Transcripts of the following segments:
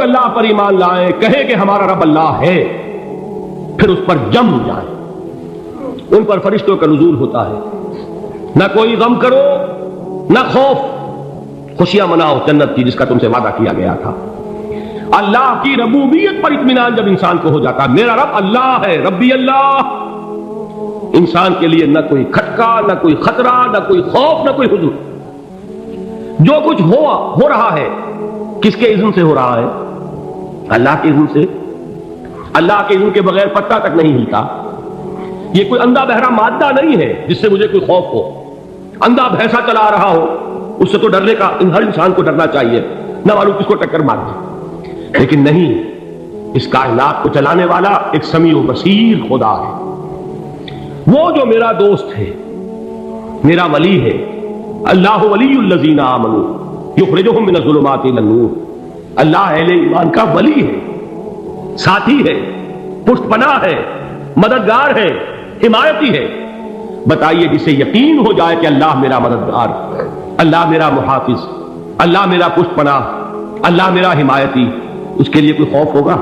لوگ اللہ پر ایمان لائیں، کہیں کہ ہمارا رب اللہ ہے، پھر اس پر جم جائیں، ان پر فرشتوں کا نزول ہوتا ہے، نہ کوئی غم کرو نہ خوف، خوشیاں مناؤ جنت کی جس کا تم سے وعدہ کیا گیا تھا۔ اللہ کی ربوبیت پر اطمینان جب انسان کو ہو جاتا ہے، میرا رب اللہ ہے، ربی اللہ، انسان کے لیے نہ کوئی کھٹکا، نہ کوئی خطرہ، نہ کوئی خوف، نہ کوئی حزن۔ جو کچھ ہو رہا ہے کس کے اذن سے ہو رہا ہے؟ اللہ کے اذن سے۔ اللہ کے اذن کے بغیر پتہ تک نہیں ہلتا۔ یہ کوئی اندھا بہرا مادہ نہیں ہے جس سے مجھے کوئی خوف ہو۔ اندھا بھینسا چلا رہا ہو اس سے تو ڈرنے کا ہر انسان کو ڈرنا چاہیے، نہ معلوم کس کو ٹکر مار دے، لیکن نہیں، اس کائنات کو چلانے والا ایک سمیع و بصیر خدا ہے۔ وہ جو میرا دوست ہے، میرا ولی ہے، اللہ ولی الذین آمنوا یخرجہم من الظلمات الی النور، اللہ اہل ایمان کا ولی ہے، ساتھی ہے، پشت پناہ ہے، مددگار ہے، حمایتی ہے۔ بتائیے جسے یقین ہو جائے کہ اللہ میرا مددگار، اللہ میرا محافظ، اللہ میرا پشت پناہ، اللہ میرا حمایتی، اس کے لیے کوئی خوف ہوگا؟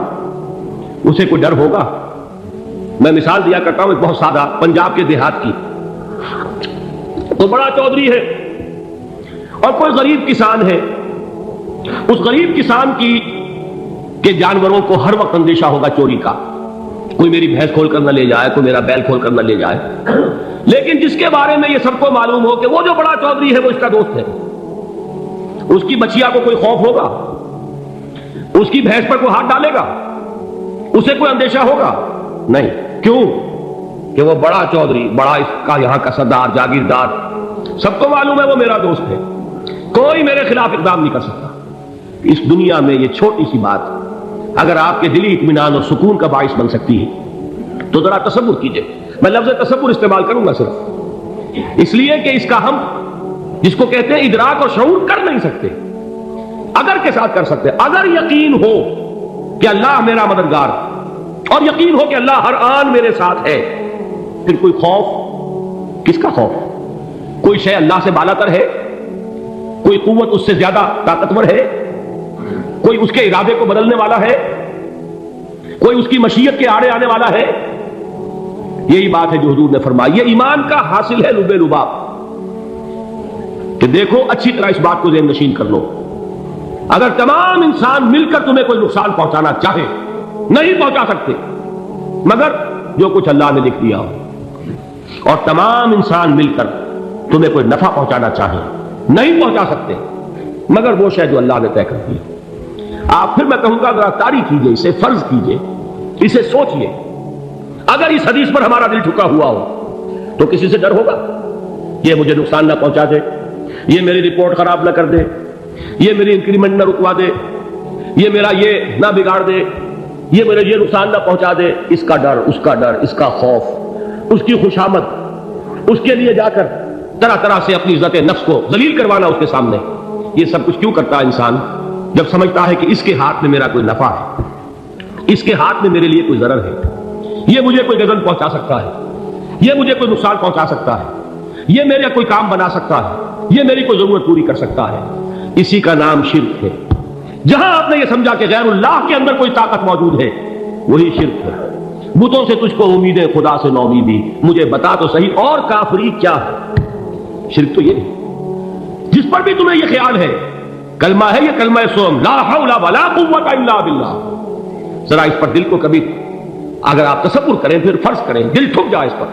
اسے کوئی ڈر ہوگا؟ میں مثال دیا کرتا ہوں ایک بہت سادہ، پنجاب کے دیہات کی۔ تو بڑا چودھری ہے اور کوئی غریب کسان ہے، اس غریب کسان کی کہ جانوروں کو ہر وقت اندیشہ ہوگا چوری کا، کوئی میری بھینس کھول کر نہ لے جائے، کوئی میرا بیل کھول کر نہ لے جائے۔ لیکن جس کے بارے میں یہ سب کو معلوم ہو کہ وہ جو بڑا چودھری ہے وہ اس کا دوست ہے، اس کی بچیا کو کوئی خوف ہوگا؟ اس کی بھینس پر کوئی ہاتھ ڈالے گا؟ اسے کوئی اندیشہ ہوگا؟ نہیں۔ کیوں؟ کہ وہ بڑا چودھری، بڑا اس کا یہاں کا سردار، جاگیردار، سب کو معلوم ہے وہ میرا دوست ہے، کوئی میرے خلاف اقدام نہیں کر سکتا۔ اس دنیا میں یہ چھوٹی سی بات اگر آپ کے دلی اطمینان اور سکون کا باعث بن سکتی ہے تو ذرا تصور کیجئے۔ میں لفظ تصور استعمال کروں گا صرف اس لیے کہ اس کا ہم جس کو کہتے ہیں ادراک اور شعور کر نہیں سکتے، اگر کے ساتھ کر سکتے۔ اگر یقین ہو کہ اللہ میرا مددگار اور یقین ہو کہ اللہ ہر آن میرے ساتھ ہے، پھر کوئی خوف؟ کس کا خوف؟ کوئی شے اللہ سے بالاتر ہے؟ کوئی قوت اس سے زیادہ طاقتور ہے؟ کوئی اس کے ارادے کو بدلنے والا ہے؟ کوئی اس کی مشیت کے آڑے آنے والا ہے؟ یہی بات ہے جو حضور نے فرمائی۔ یہ ایمان کا حاصل ہے لب لباب، کہ دیکھو اچھی طرح اس بات کو ذہن نشین کر لو، اگر تمام انسان مل کر تمہیں کوئی نقصان پہنچانا چاہے نہیں پہنچا سکتے مگر جو کچھ اللہ نے لکھ دیا ہو، اور تمام انسان مل کر تمہیں کوئی نفع پہنچانا چاہے نہیں پہنچا سکتے مگر وہ شے جو اللہ نے طے کر دی۔ آپ پھر میں کہوں گا ذرا طاری کیجئے، اسے فرض کیجئے، اسے سوچئے، اگر اس حدیث پر ہمارا دل ٹھکا ہوا ہو تو کسی سے ڈر ہوگا؟ یہ مجھے نقصان نہ پہنچا دے، یہ میری رپورٹ خراب نہ کر دے، یہ میری انکریمنٹ نہ رکوا دے، یہ میرا یہ نہ بگاڑ دے، یہ میرے یہ نقصان نہ پہنچا دے، اس کا ڈر، اس کا ڈر، اس کا خوف، اس کی خوشامد، اس کے لیے جا کر طرح طرح سے اپنی عزت نفس کو ذلیل کروانا اس کے سامنے۔ یہ سب کچھ کیوں کرتا ہے انسان؟ جب سمجھتا ہے کہ اس کے ہاتھ میں میرا کوئی نفع ہے، اس کے ہاتھ میں میرے لیے کوئی ضرر ہے، یہ مجھے کوئی غضب پہنچا سکتا ہے، یہ مجھے کوئی نقصان پہنچا سکتا ہے، یہ میرا کوئی کام بنا سکتا ہے، یہ میری کوئی ضرورت پوری کر سکتا ہے۔ اسی کا نام شرک ہے۔ جہاں آپ نے یہ سمجھا کہ غیر اللہ کے اندر کوئی طاقت موجود ہے وہی شرک ہے۔ بتوں سے تجھ کو امید ہے، خدا سے نومیدی، مجھے بتا تو صحیح اور کافری کیا ہے؟ شرک تو یہ ہے جس پر بھی تمہیں یہ خیال ہے کلمہ ہے، یہ کلمہ سوم، لا حول ولا قوت الا باللہ، ذرا اس پر دل کو کبھی اگر آپ تصور کریں، پھر فرض کریں، دل ٹھک جائے اس پر،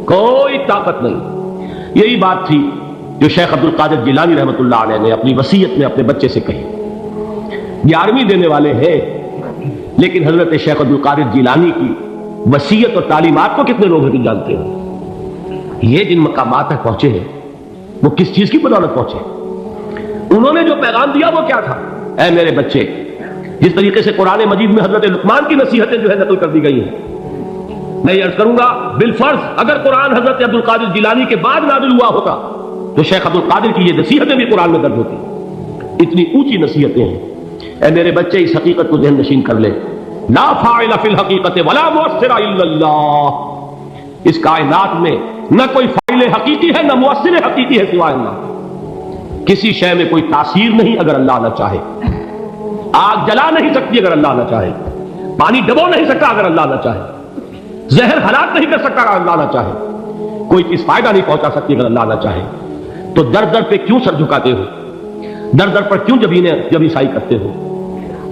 کوئی طاقت نہیں۔ یہی بات تھی جو شیخ عبد القادر جیلانی رحمۃ اللہ علیہ نے اپنی وصیت میں اپنے بچے سے کہی۔ 11ویں دینے والے ہیں لیکن حضرت شیخ عبد القادر جیلانی کی وصیت اور تعلیمات کو کتنے لوگ نہیں جانتے ہیں؟ یہ جن مقامات تک پہنچے ہیں وہ کس چیز کی بدولت پہنچے؟ انہوں نے جو پیغام دیا وہ کیا تھا؟ اے میرے بچے، جس طریقے سے قرآن مجید میں حضرت لقمان کی نصیحتیں جو ہے نقل کر دی گئی ہیں، میں یہ عرض کروں گا بالفرض اگر قرآن حضرت عبد القادر جیلانی کے بعد نازل ہوا ہوتا تو شیخ عبد القادر کی یہ نصیحتیں بھی قرآن میں درج ہوتی۔ اتنی اونچی نصیحتیں ہیں۔ اے میرے بچے، اس حقیقت کو ذہن نشین کر لے، لا فاعل فی الحقیقت ولا مؤثر الا اللہ، اس کائنات میں نہ کوئی فاعل حقیقی ہے نہ مؤثر حقیقی ہے سوائے اللہ۔ کسی شے میں کوئی تاثیر نہیں اگر اللہ نہ چاہے، آگ جلا نہیں سکتی اگر اللہ نہ چاہے، پانی ڈبو نہیں سکتا اگر اللہ نہ چاہے، زہر ہلاک نہیں کر سکتا اگر اللہ نہ چاہے، کوئی چیز فائدہ نہیں پہنچا سکتی اگر اللہ نہ چاہے۔ تو در در پہ کیوں سر جھکاتے ہو؟ در در پر کیوں جبیں سائی کرتے ہو؟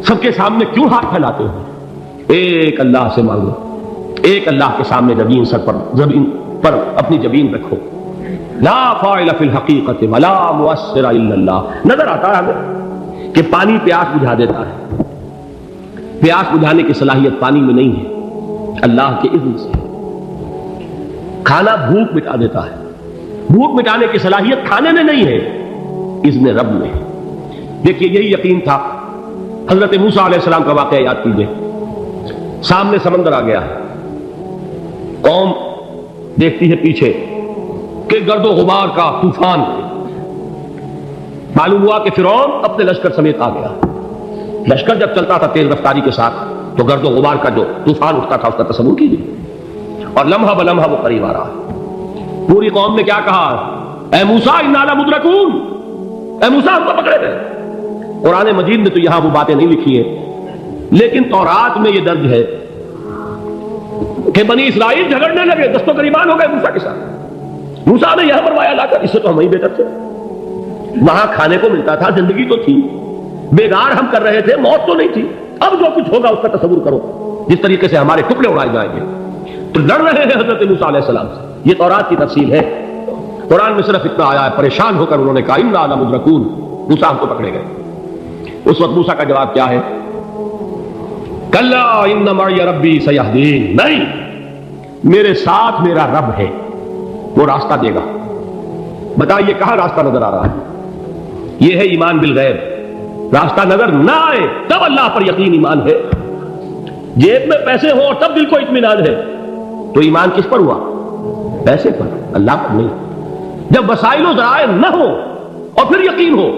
سب کے سامنے کیوں ہاتھ پھیلاتے ہو؟ ایک اللہ سے مانگو، ایک اللہ کے سامنے زمین پر اپنی جبین رکھو۔ لا فاعل فی الحقیقت ولا مؤثر الا اللہ۔ نظر آتا ہے ہمیں کہ پانی پیاس بجھا دیتا ہے، پیاس بجھانے کی صلاحیت پانی میں نہیں ہے، اللہ کے اذن سے۔ کھانا بھوک مٹا دیتا ہے، بھوک مٹانے کی صلاحیت کھانے میں نہیں ہے، اذن رب میں۔ دیکھیے یہی یقین تھا حضرت موسیٰ علیہ السلام کا واقعہ یاد کیجئے۔ سامنے سمندر آ گیا ہے، قوم دیکھتی ہے پیچھے کہ گرد و غبار کا طوفان ہے۔ معلوم ہوا کہ فرعون اپنے لشکر سمیت آ گیا۔ لشکر جب چلتا تھا تیز رفتاری کے ساتھ تو گرد و غبار کا جو طوفان اٹھتا تھا اس کا تصور کیجیے، اور لمحہ بلمحہ وہ قریب آ رہا ہے۔ پوری قوم نے کیا کہا؟ اے موسیٰ انا لمدرکون، اے موسیٰ ہم کو پکڑے گئے۔ قرآن مجید میں تو یہاں وہ باتیں نہیں لکھی ہیں، لیکن تورات میں یہ درج ہے کہ بنی اسرائیل جھگڑنے لگے، دست و گریبان ہو گئے موسیٰ کے ساتھ۔ موسیٰ نے یہاں فرمایا لا کر، اس سے تو ہم ہی بہتر تھے، وہاں کھانے کو ملتا تھا، زندگی تو تھی، بیگار ہم کر رہے تھے، موت تو نہیں تھی۔ اب جو کچھ ہوگا اس کا تصور کرو، جس طریقے سے ہمارے ٹکڑے اڑائے جائیں گے۔ تو لڑ رہے ہیں حضرت موسیٰ علیہ السلام سے، یہ تورات کی تفصیل ہے۔ قرآن میں صرف اتنا آیا ہے، پریشان ہو کر انہوں نے کہا انا لمدرکون، موسیٰ ہم کو پکڑے گئے۔ اس وقت موسیٰ کا جواب کیا ہے؟ کلا ان معی ربی سیہدین، نہیں، میرے ساتھ میرا رب ہے، وہ راستہ دے گا۔ بتائیے کہاں راستہ نظر آ رہا ہے؟ یہ ہے ایمان بالغیب۔ راستہ نظر نہ آئے تب اللہ پر یقین ایمان ہے۔ جیب میں پیسے ہوں اور تب دل کو اطمینان ہے تو ایمان کس پر ہوا؟ پیسے پر، اللہ پر نہیں۔ جب وسائل و ذرائع نہ ہو اور پھر یقین ہو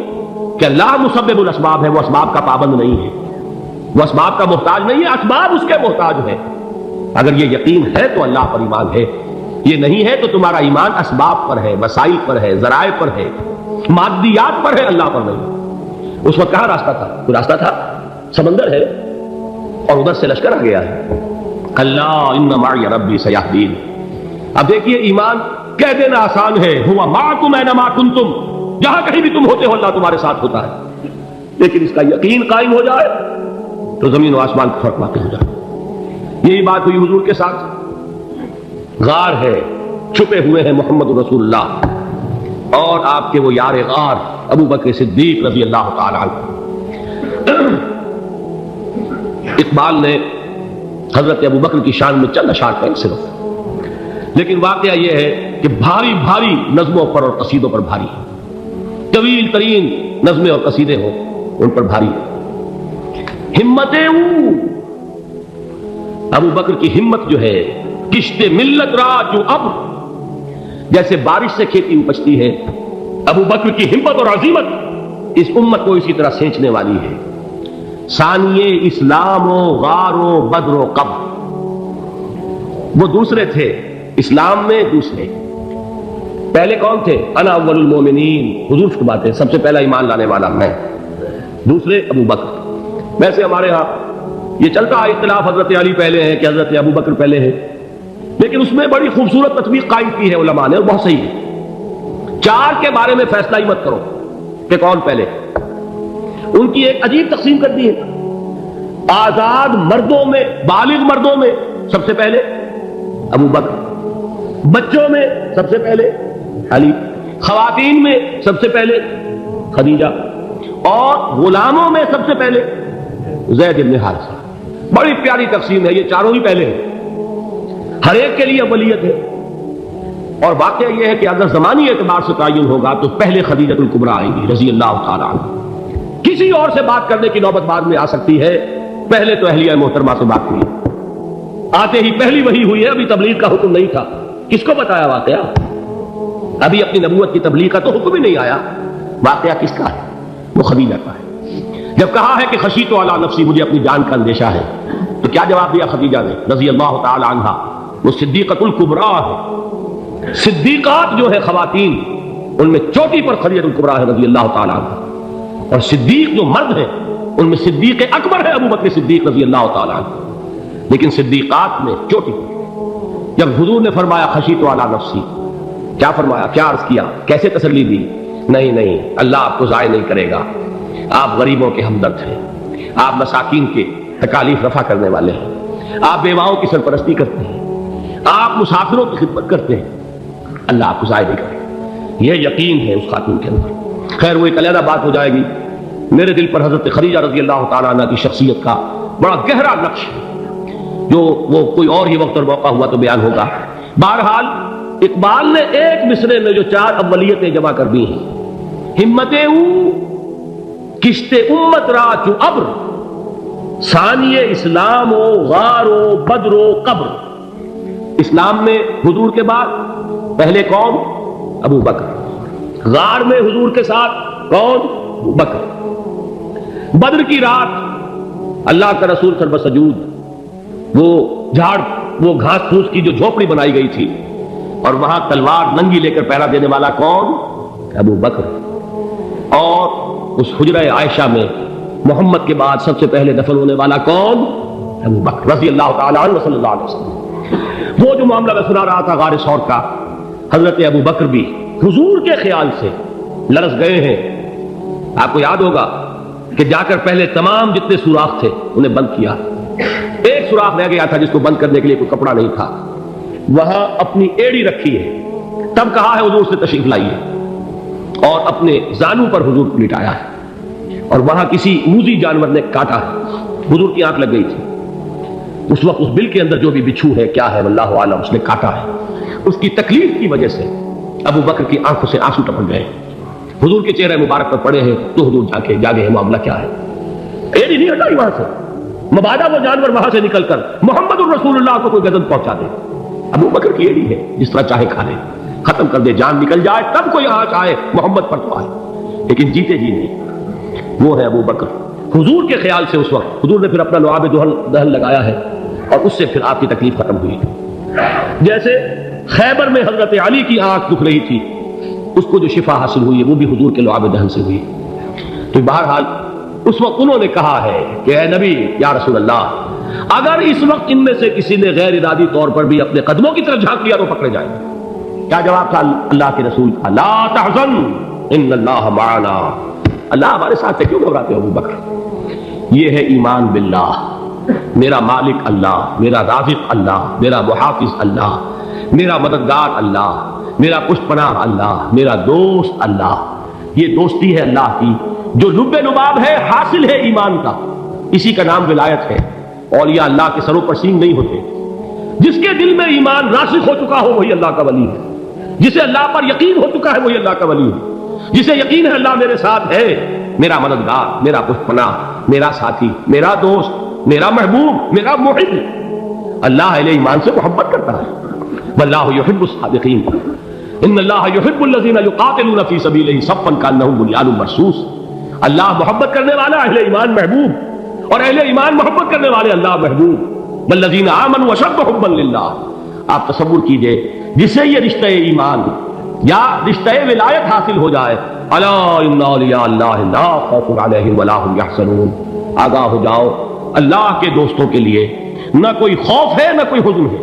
کہ اللہ مسبب الاسباب ہے، وہ اسباب کا پابند نہیں ہے، وہ اسباب کا محتاج نہیں ہے، اسباب اس کے محتاج ہے۔ اگر یہ یقین ہے تو اللہ پر ایمان ہے، یہ نہیں ہے تو تمہارا ایمان اسباب پر ہے، وسائل پر ہے، ذرائع پر ہے، مادیات پر ہے، اللہ پر نہیں۔ اس وقت کہاں راستہ تھا؟ کوئی راستہ تھا؟ سمندر ہے اور ادھر سے لشکر آ گیا ہے۔ اللہ ان معی ربی سیہدین۔ اب دیکھیے ایمان کہہ دینا آسان ہے، ہوا معکم اینما کنتم، جہاں کہیں بھی تم ہوتے ہو اللہ تمہارے ساتھ ہوتا ہے، لیکن اس کا یقین قائم ہو جائے تو زمین و آسمان کا فرق واقع ہو جائے۔ یہی بات ہوئی حضور کے ساتھ۔ غار ہے، چھپے ہوئے ہیں محمد رسول اللہ اور آپ کے وہ یار غار ابو بکر صدیق رضی اللہ تعالی عنہ۔ اقبال نے حضرت ابو بکر کی شان میں چند اشعار کہیں صرف، لیکن واقعہ یہ ہے کہ بھاری بھاری نظموں پر اور قصیدوں پر بھاری، طویل ترین نظمیں اور قصیدے ہوں ان پر بھاری۔ ہمتیں ابو بکر کی ہمت جو ہے، کشت ملت را جو اب، جیسے بارش سے کھیتی اپجتی ہے، ابو بکر کی ہمت اور عزیمت اس امت کو اسی طرح سینچنے والی ہے۔ ثانیے اسلام و غار و بدر و قب، وہ دوسرے تھے اسلام میں، دوسرے پہلے کون تھے؟ انا اول المومنین، حضور کی بات ہے، سب سے پہلا ایمان لانے والا میں، دوسرے ابو بکر۔ ویسے ہمارے ہاں یہ چلتا ہے اختلاف، حضرت علی پہلے ہیں کہ حضرت ابو بکر پہلے ہیں، لیکن اس میں بڑی خوبصورت تطبیق قائم کی ہے علماء نے اور بہت صحیح ہے۔ چار کے بارے میں فیصلہ ہی مت کرو کہ کون پہلے، ان کی ایک عجیب تقسیم کر دی ہے۔ آزاد مردوں میں، بالغ مردوں میں سب سے پہلے ابو بکر، بچوں میں سب سے پہلے علی، خواتین میں سب سے پہلے خدیجہ، اور غلاموں میں سب سے پہلے زید بن حارثہ۔ بڑی پیاری تقسیم ہے، یہ چاروں ہی پہلے ہیں، ہر ایک کے لیے اولیت ہے۔ اور واقعہ یہ ہے کہ اگر زمانی اعتبار سے تعین ہوگا تو پہلے خدیجہ الکبریٰ آئیں گی رضی اللہ تعالی عنہ۔ کسی اور سے بات کرنے کی نوبت بعد میں آ سکتی ہے، پہلے تو اہلیہ محترمہ سے بات ہوئی، آتے ہی پہلی وحی ہوئی ہے، ابھی تبلیغ کا حکم نہیں تھا، کس کو بتایا واقعہ؟ ابھی اپنی نبوت کی تبلیغ کا تو حکم ہی نہیں آیا، واقعہ کس کا ہے؟ وہ خدیجہ کا ہے۔ جب کہا ہے کہ خشیت علی نفسی، مجھے اپنی جان کا اندیشہ ہے، تو کیا جواب دیا خدیجہ نے رضی اللہ تعالی عنہا؟ وہ صدیقۃ الکبریٰ ہے، صدیقات جو ہے خواتین ان میں چوٹی پر خدیجہ الکبریٰ ہے رضی اللہ تعالی عنہا، اور صدیق جو مرد ہیں ان میں صدیق اکبر ہے ابو بکر صدیق رضی اللہ تعالیٰ عنہ، لیکن صدیقات میں چوٹی ہوئی۔ جب حضور نے فرمایا خشیت علی نفسی، کیا فرمایا، کیا عرض کیا، کیسے تسلی دی؟ نہیں اللہ آپ کو ضائع نہیں کرے گا، آپ غریبوں کے ہمدرد ہیں، آپ مساکین کے تکالیف رفع کرنے والے ہیں، آپ بیواؤں کی سرپرستی کرتے ہیں، آپ مسافروں کی خدمت کرتے ہیں، اللہ آپ کو ضائع نہیں کرے گا۔ یہ یقین ہے اس خاتون کے اندر۔ خیر وہ ایک علیحدہ بات ہو جائے گی۔ میرے دل پر حضرت خدیجہ رضی اللہ تعالیٰ عنہ کی شخصیت کا بڑا گہرا نقش ہے، جو وہ کوئی اور ہی وقت اور موقع ہوا تو بیان ہوگا۔ بہرحال اقبال نے ایک مصرے میں جو 4 اولیتیں جمع کر دی ہیں، ہمت او کشت امت را چو ابر، ثانی اسلام و غار و بدر و قبر۔ اسلام میں حضور کے بعد پہلے کون؟ ابو بکر۔ غار میں حضور کے ساتھ کون؟ ابو بکر۔ بدر کی رات اللہ کا رسول سر بسجود، وہ گھاس پھوس کی جو جھوپڑی بنائی گئی تھی، اور وہاں تلوار ننگی لے کر پہرا دینے والا کون؟ ابو بکر۔ اور اس حجرہ عائشہ میں محمد کے بعد سب سے پہلے دفن ہونے والا کون؟ ابو بکر رضی اللہ تعالیٰ عنہ صلی اللہ علیہ وسلم۔ وہ جو معاملہ میں سنا رہا تھا غار ثور کا، حضرت ابو بکر بھی حضور کے خیال سے لرز گئے ہیں۔ آپ کو یاد ہوگا کہ جا کر پہلے تمام جتنے سوراخ تھے انہیں بند کیا، ایک سوراخ رہ گیا تھا جس کو بند کرنے کے لیے کوئی کپڑا نہیں تھا، وہاں اپنی ایڑی رکھی ہے، تب کہا ہے حضور سے تشریف لائیے، اور اپنے زانو پر حضور کو لٹایا ہے، اور وہاں کسی موذی جانور نے کاٹا ہے، حضور کی آنکھ لگ گئی تھی، اس وقت اس بل کے اندر جو بھی بچھو ہے کیا ہے واللہ عالم اس نے کاٹا ہے، اس کی تکلیف کی وجہ سے ابو بکر کی آنکھوں سے آنسو ٹپک گئے، حضور کے چہرے مبارک پر پڑے ہیں تو حضور جاگے ہیں، معاملہ کیا ہے؟ ایڑی نہیں ہٹائی وہاں سے، مبادا وہ جانور وہاں سے نکل کر محمد الرسول اللہ کو کوئی غضب پہنچا دے، ابو بکر کی ایڑی ہے، جس طرح چاہے کھا لے، ختم کر دے، جان نکل جائے تب کوئی آنچ آئے محمد پر تو آئے، لیکن جیتے جی نہیں۔ وہ ہے ابو بکر حضور کے خیال سے۔ اس وقت حضور نے پھر اپنا لعاب دہن لگایا ہے، اور اس سے پھر آپ کی تکلیف ختم ہوئی۔ جیسے خیبر میں حضرت علی کی آنکھ دکھ رہی تھی، اس کو جو شفا حاصل ہوئی ہے وہ بھی حضور کے لعاب دہن سے ہوئی۔ تو بہرحال اس وقت انہوں نے کہا ہے کہ اے نبی یا رسول اللہ، اگر اس وقت ان میں سے کسی نے غیر ارادی طور پر بھی اپنے قدموں کی طرف جھانک لیا تو پکڑے جائیں۔ کیا جواب تھا اللہ کے رسول کا؟ لا تحزن ان اللہ معنا، اللہ ہمارے ساتھ ہے، کیوں گھبراتے ہو ابو بکر؟ یہ ہے ایمان باللہ، میرا مالک اللہ، میرا رازق اللہ، میرا محافظ اللہ، میرا مددگار اللہ، میرا پشت پناہ اللہ، میرا دوست اللہ۔ یہ دوستی ہے اللہ کی جو لب لباب ہے، حاصل ہے ایمان کا، اسی کا نام ولایت ہے۔ اولیاء اللہ کے سروں پر سینگ نہیں ہوتے، جس کے دل میں ایمان راسخ ہو چکا ہو وہی اللہ کا ولی ہے، جسے اللہ پر یقین ہو چکا ہے وہی اللہ کا ولی ہے، جسے یقین ہے اللہ میرے ساتھ ہے، میرا مددگار، میرا پشت پناہ، میرا ساتھی، میرا دوست، میرا محبوب، میرا محب۔ اللہ اہل ایمان سے محبت کرتا ہے، واللہ یحب الصادقین، ان اللہ یحب الذین یقاتلون فی سبیلہ صفا کانہم بنیان مرصوص۔ اللہ محبت کرنے والا، اہل ایمان محبوب، اور اہل ایمان محبت کرنے والے اللہ محبوب۔ والذین آمنوا اشد حبا للہ۔ آپ تصور کیجئے جسے یہ رشتہ ایمان یا رشتہ ولایت حاصل ہو جائے، الا ان اولیاء اللہ لا خوف علیہم ولا هم یحزنون، آگاہ ہو جاؤ اللہ کے دوستوں کے لیے نہ کوئی خوف ہے نہ کوئی حزن ہے۔